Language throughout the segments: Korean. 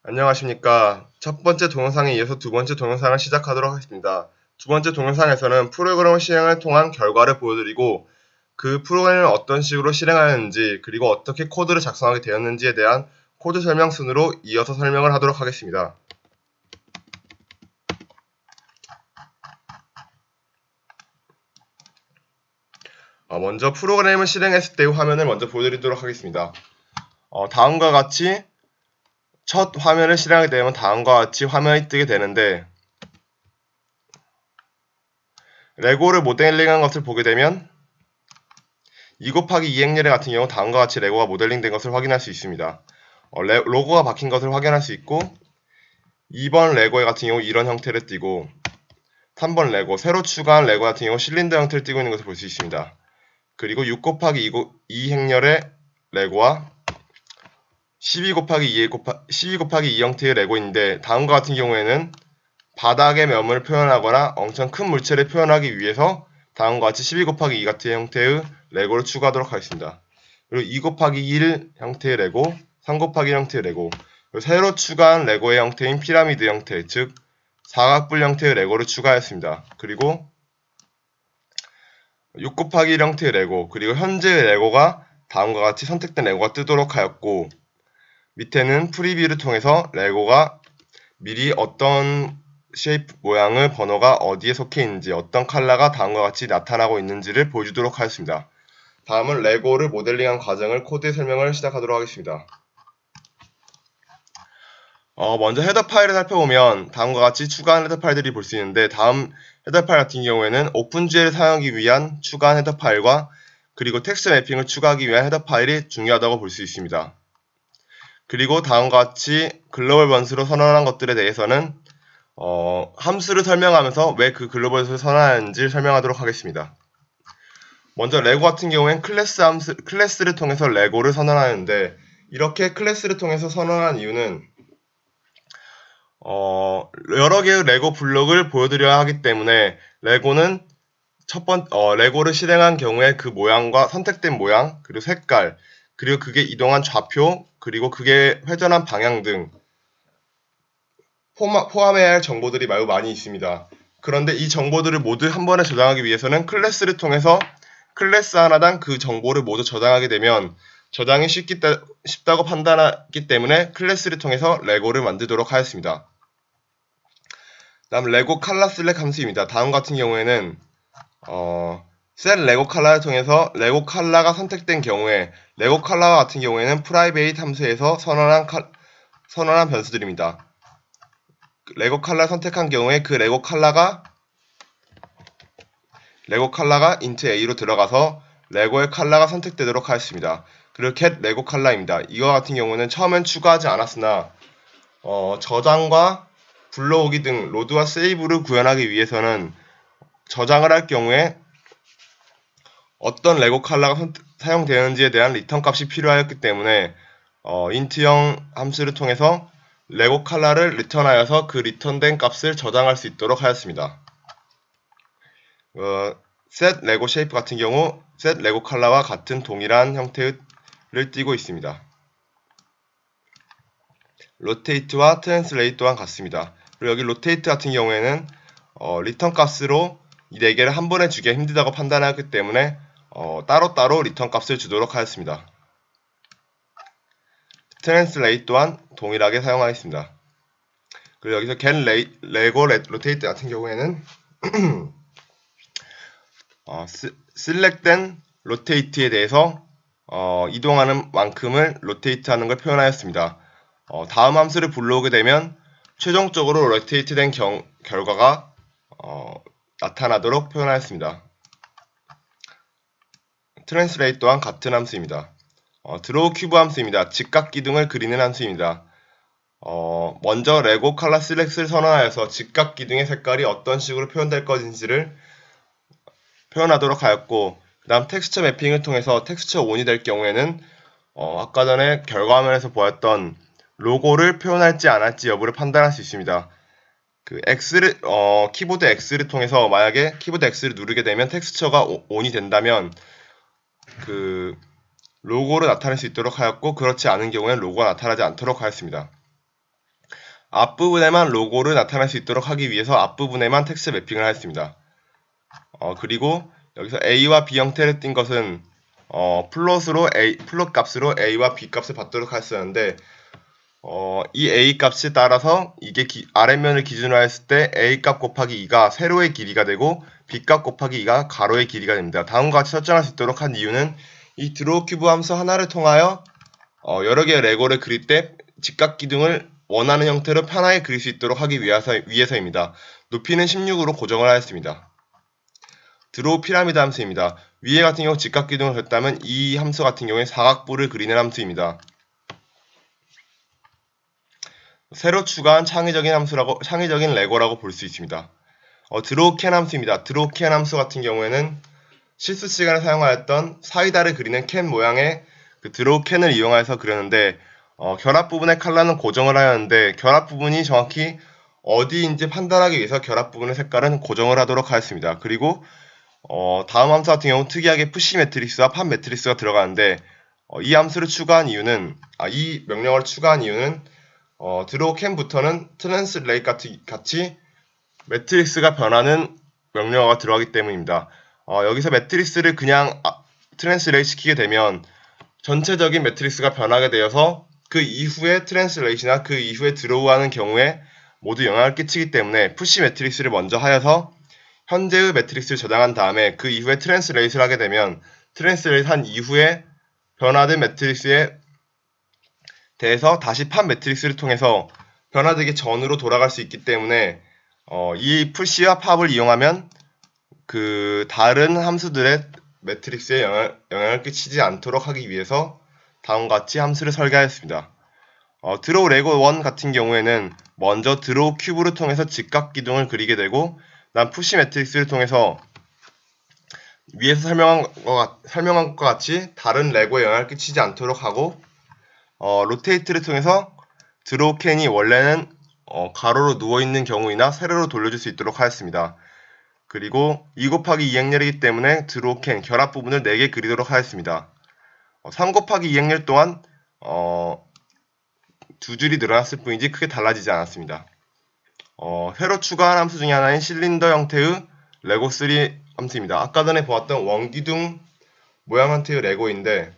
안녕하십니까. 첫 번째 동영상에 이어서 두 번째 동영상을 시작하도록 하겠습니다. 두 번째 동영상에서는 프로그램 실행을 통한 결과를 보여드리고 그 프로그램을 어떤 식으로 실행하였는지 그리고 어떻게 코드를 작성하게 되었는지에 대한 코드 설명 순으로 이어서 설명을 하도록 하겠습니다. 먼저 프로그램을 실행했을 때의 화면을 먼저 보여드리도록 하겠습니다. 다음과 같이 첫 화면을 실행하게 되면 다음과 같이 화면이 뜨게 되는데 레고를 모델링한 것을 보게 되면 2 곱하기 2 행렬의 같은 경우 다음과 같이 레고가 모델링된 것을 확인할 수 있습니다. 로고가 박힌 것을 확인할 수 있고 2번 레고 같은 경우 이런 형태를 띠고 3번 레고 새로 추가한 레고 같은 경우 실린더 형태를 띠고 있는 것을 볼 수 있습니다. 그리고 6 곱하기 2 행렬의 레고와 12 곱하기 2 형태의 레고인데 다음과 같은 경우에는 바닥의 면을 표현하거나 엄청 큰 물체를 표현하기 위해서 다음과 같이 12 곱하기 2 같은 형태의 레고를 추가하도록 하겠습니다. 그리고 2 곱하기 1 형태의 레고, 3 곱하기 1 형태의 레고, 그리고 새로 추가한 레고의 형태인 피라미드 형태, 즉 사각뿔 형태의 레고를 추가했습니다. 그리고 6 곱하기 1 형태의 레고, 그리고 현재의 레고가 다음과 같이 선택된 레고가 뜨도록 하였고 밑에는 프리뷰를 통해서 레고가 미리 어떤 쉐이프 모양의 번호가 어디에 속해 있는지 어떤 컬러가 다음과 같이 나타나고 있는지를 보여주도록 하겠습니다. 다음은 레고를 모델링한 과정을 코드의 설명을 시작하도록 하겠습니다. 먼저 헤더 파일을 살펴보면 다음과 같이 추가한 헤더 파일들이 볼 수 있는데 다음 헤더 파일 같은 경우에는 오픈GL을 사용하기 위한 추가한 헤더 파일과 그리고 텍스트 매핑을 추가하기 위한 헤더 파일이 중요하다고 볼 수 있습니다. 그리고 다음과 같이 글로벌 번스로 선언한 것들에 대해서는 함수를 설명하면서 왜 그 글로벌 번스를 선언하는지를 설명하도록 하겠습니다. 먼저 레고 같은 경우엔 클래스를 통해서 레고를 선언하는데 이렇게 클래스를 통해서 선언한 이유는 여러 개의 레고 블록을 보여드려야 하기 때문에 레고는 레고를 실행한 경우에 그 모양과 선택된 모양, 그리고 색깔, 그리고 그게 이동한 좌표, 그리고 그게 회전한 방향 등 포함해야 할 정보들이 매우 많이 있습니다. 그런데 이 정보들을 모두 한 번에 저장하기 위해서는 클래스를 통해서 클래스 하나당 그 정보를 모두 저장하게 되면 저장이 쉽다고 판단하기 때문에 클래스를 통해서 레고를 만들도록 하였습니다. 다음 레고 컬러 셀렉 함수입니다. 다음 같은 경우에는 셋 레고 컬러를 통해서 레고 컬러가 선택된 경우에 레고 컬러 같은 경우에는 프라이베이트 함수에서 선언한 변수들입니다. 레고 컬러 선택한 경우에 그 레고 컬러가 int a로 들어가서 레고의 컬러가 선택되도록 하였습니다. 그리고 get 레고 컬러입니다. 이거 같은 경우는 처음엔 추가하지 않았으나 저장과 불러오기 등 로드와 세이브를 구현하기 위해서는 저장을 할 경우에 어떤 레고 컬러가 사용되는지에 대한 리턴 값이 필요하였기 때문에 int형 함수를 통해서 레고 컬러를 리턴하여서 그 리턴된 값을 저장할 수 있도록 하였습니다. set 레고 쉐이프 같은 경우 set 레고 컬러와 같은 동일한 형태를 띠고 있습니다. rotate와 translate 또한 같습니다. 그리고 여기 rotate 같은 경우에는 리턴 값으로 이 4개를 한 번에 주기가 힘들다고 판단하였기 때문에 따로따로 리턴 값을 주도록 하였습니다. translate 또한 동일하게 사용하였습니다. 그리고 여기서 get 레고 rotate 같은 경우에는 select된 rotate에 대해서 이동하는 만큼을 rotate 하는 걸 표현하였습니다. 다음 함수를 불러오게 되면 최종적으로 rotate 된 결과가 나타나도록 표현하였습니다. translate 또한 같은 함수입니다. draw cube 함수입니다. 직각 기둥을 그리는 함수입니다. 먼저 레고 컬러 셀렉트를 선언하여서 직각 기둥의 색깔이 어떤 식으로 표현될 것인지를 표현하도록 하였고 그 다음 텍스처 매핑을 통해서 텍스처 ON이 될 경우에는 아까 전에 결과화면에서 보았던 로고를 표현할지 안 할지 여부를 판단할 수 있습니다. 키보드 X를 통해서 만약에 키보드 X를 누르게 되면 텍스처가 ON이 된다면 그 로고를 나타낼 수 있도록 하였고 그렇지 않은 경우에는 로고가 나타나지 않도록 하였습니다. 앞부분에만 로고를 나타낼 수 있도록 하기 위해서 앞부분에만 텍스트 매핑을 하였습니다. 그리고 여기서 A와 B 형태를 띈 것은 플롯 값으로 A와 B 값을 받도록 하였었는데 이 A 값에 따라서 이게 아랫면을 기준으로 했을 때 A 값 곱하기 2가 세로의 길이가 되고 B 값 곱하기 2가 가로의 길이가 됩니다. 다음과 같이 설정할 수 있도록 한 이유는 이 드로우 큐브 함수 하나를 통하여 여러 개의 레고를 그릴 때 직각 기둥을 원하는 형태로 편하게 그릴 수 있도록 하기 위해서입니다. 높이는 16으로 고정을 하였습니다. 드로우 피라미드 함수입니다. 위에 같은 경우 직각 기둥을 그렸다면 이 함수 같은 경우에 사각부를 그리는 함수입니다. 새로 추가한 창의적인 레고라고 볼 수 있습니다. 드로우 캔 함수입니다. 드로우 캔 함수 같은 경우에는 실습 시간에 사용하였던 사이다를 그리는 캔 모양의 그 드로우 캔을 이용해서 그렸는데 결합 부분의 컬러는 고정을 하였는데 결합 부분이 정확히 어디인지 판단하기 위해서 결합 부분의 색깔은 고정을 하도록 하였습니다. 그리고 다음 함수 같은 경우 특이하게 푸시 매트릭스와 팝 매트릭스가 들어가는데 이 함수를 추가한 이유는 이 명령어를 추가한 이유는 드로우 캔부터는 트랜스레이트 같이 매트릭스가 변하는 명령어가 들어가기 때문입니다. 여기서 매트릭스를 그냥 트랜스레이트 시키게 되면 전체적인 매트릭스가 변하게 되어서 그 이후에 트랜스레이트나 그 이후에 드로우하는 경우에 모두 영향을 끼치기 때문에 푸시 매트릭스를 먼저 하여서 현재의 매트릭스를 저장한 다음에 그 이후에 트랜스레이트를 하게 되면 트랜스레이트 한 이후에 변화된 매트릭스에 대해서 다시 팝 매트릭스를 통해서 변화되기 전으로 돌아갈 수 있기 때문에 이 푸시와 팝을 이용하면 그 다른 함수들의 매트릭스에 영향을 끼치지 않도록 하기 위해서 다음과 같이 함수를 설계하였습니다. 드로우 레고 1 같은 경우에는 먼저 드로우 큐브를 통해서 직각 기둥을 그리게 되고 난 푸시 매트릭스를 통해서 위에서 설명한 것과 같이 다른 레고에 영향을 끼치지 않도록 하고 로테이트를 통해서 드로우 캔이 원래는 가로로 누워있는 경우이나 세로로 돌려줄 수 있도록 하였습니다. 그리고 2 곱하기 2행렬이기 때문에 드로우 캔 결합 부분을 4개 그리도록 하였습니다. 3 곱하기 2행렬 또한 두 줄이 늘어났을 뿐이지 크게 달라지지 않았습니다. 새로 추가한 함수 중에 하나인 실린더 형태의 레고 3 함수입니다. 아까 전에 보았던 원기둥 모양 형태의 레고인데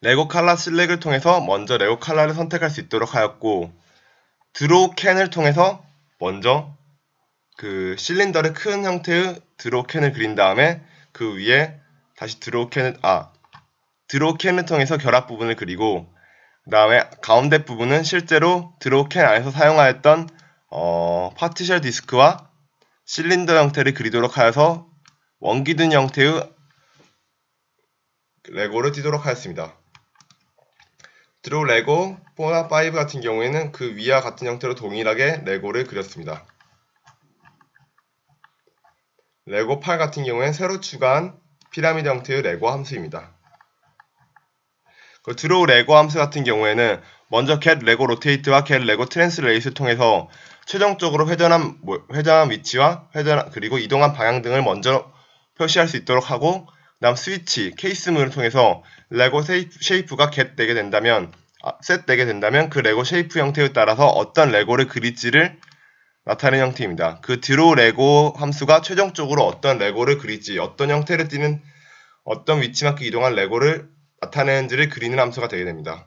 레고 칼라 실렉을 통해서 먼저 레고 칼라를 선택할 수 있도록 하였고 드로우 캔을 통해서 먼저 그 실린더의 큰 형태의 드로우 캔을 그린 다음에 그 위에 다시 드로우 캔을 통해서 결합 부분을 그리고 그 다음에 가운데 부분은 실제로 드로우 캔 안에서 사용하였던 파티셜 디스크와 실린더 형태를 그리도록 하여서 원기둥 형태의 레고를 띄도록 하였습니다. 드로우 레고 4나 5 같은 경우에는 그 위와 같은 형태로 동일하게 레고를 그렸습니다. 레고 8 같은 경우에는 새로 추가한 피라미드 형태의 레고 함수입니다. 그 드로우 레고 함수 같은 경우에는 먼저 get 레고 로테이트와 get 레고 트랜스레이트를 통해서 최종적으로 회전한 위치와 그리고 이동한 방향 등을 먼저 표시할 수 있도록 하고 그다음 스위치 케이스문을 통해서 레고 쉐이프가 set 되게 된다면 그 레고 쉐이프 형태에 따라서 어떤 레고를 그릴지를 나타내는 형태입니다. 그 드로우 레고 함수가 최종적으로 어떤 레고를 그릴지 어떤 형태를 띠는 어떤 위치만큼 이동한 레고를 나타내는지를 그리는 함수가 되게 됩니다.